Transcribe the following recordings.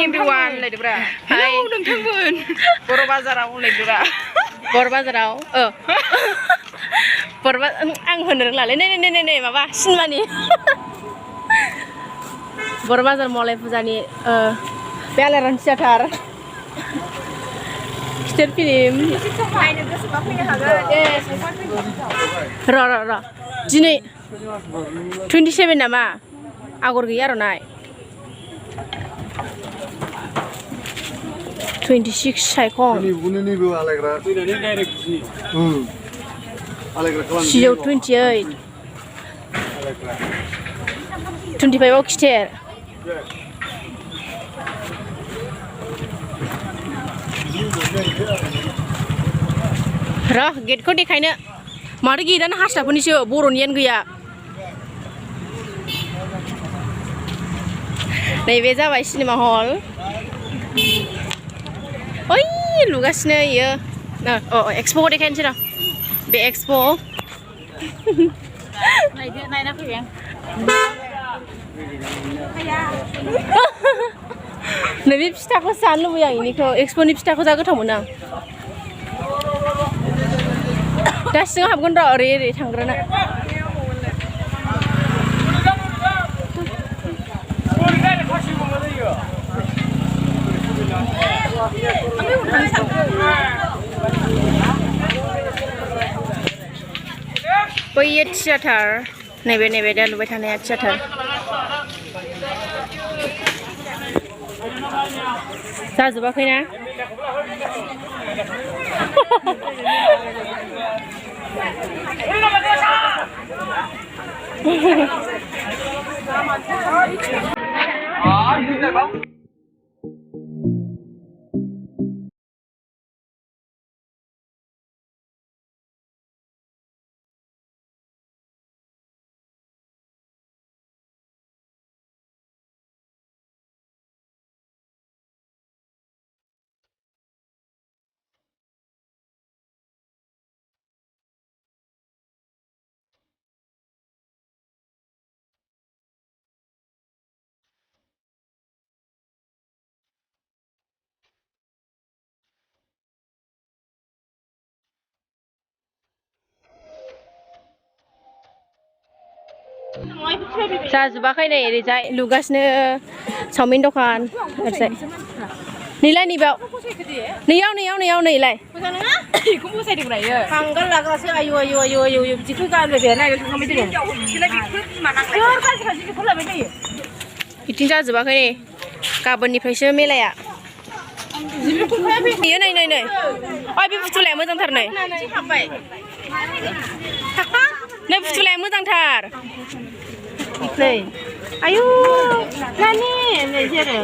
everyone लायदोब्रा hello नोंथांमोन बर' बाजाराव लायदोब्रा बर' बाजाराव बर' आं होनो रोंलालै नै माबा सिनेमानि बर' बाजार मलाय फुजानि बे आलायारन थियाटार खिथेर फिल्म नायनो गोसोबा फैनो हागोन र' दिनै 27 नामा आगर गैया आर'नाइ 26 सायखं सिजौ 28 25 आव खिथेर र' गेटखौ देखायनो माथो गेटआनो हारसाफोरनिसो बर'नियानो गैया नैबे जाबाय सिनेमा हल ओइ लुगासिनो इयो एक्सप'खौ देखायनोसै र' बे एक्सप' नायना फैबाय नैबे फिथाखौ जानो लुबैयो आं बेनिखौ एक्सप'नि फिथाखौ जा गोथाव मोनो आं दा सिङाव हाबगोन र' ओरै थांग्रोना बैयो थियाटार नैबे दा लुबाय थानाया थियाटार जाजोबाखैना जाजोबाखै नै ओरैजाय लुगासिनो चावमिन दखान ओरैजाय नैलाय नैयाव नैलाय बेखौ मोसायदोंब्रा इयो हांगार लाग्रासो आयु बिदिखौ गानबाय थाया नायनो थांबाय दोङो बिथिं जाजोबाखै नै गाबोननिफ्रायसो मेलाया बेयो नै बे फुथुलाया मोजांथार नै फुथुलाया मोजांथार नै आयु नानि नै जेरो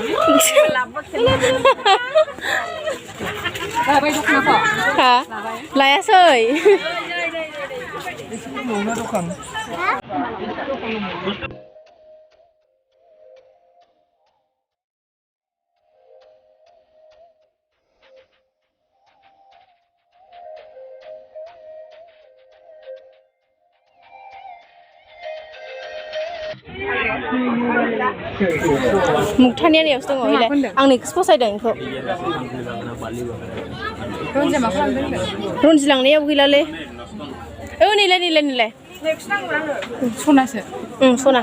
हा लायासै मुक्तानिया नैयावसो दङ इलाय आं नैखौसो फसायदों बेखौ रनजि लांनायाव गैलालै नैलाय सनासो सना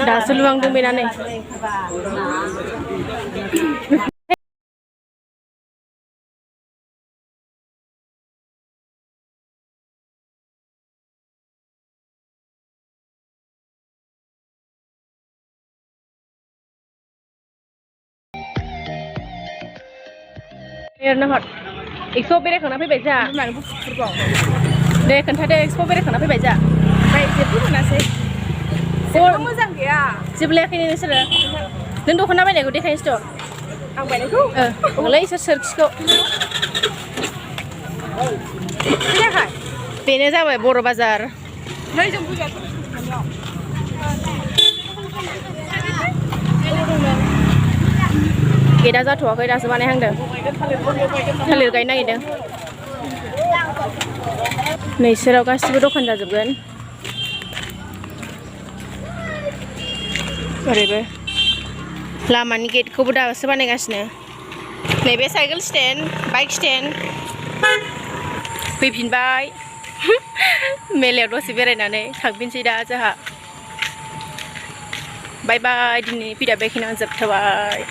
दासो लुहांदों बेना नै एरनो हर एक्सप' बेरायखांना फैबाय जा दे खोन्थादो एक्सप' बेरायखांना फैबाय जा ओमफ्राय जेबो मोनासै जेबो मोजां गैया जोबलायाखैनो नोंसोरो नों दख'ना बायनायखौ देखायनोसै आं बायनायखौ ओंलै इसोर सोरखिखौ बेनो जाबाय बर' बाजार नैजों फैबाय गेटआ जाथ'वाखै दासो बानायहांदों थालिर गायनो नागिरदों नैसोराव गासिबो दखान जाजोबगोन ओरैबो लामानि गेटखौबो दासो बानायगासिनो नैबे साइकेल स्टेन्ड बाइक स्टेन्ड फैफिनबाय मेलायाव दसे बेरायनानै थांफिनसै दा जोंहा बाय बाय दिनै भिडिअ बेखिनियावनो जोबथ'बाय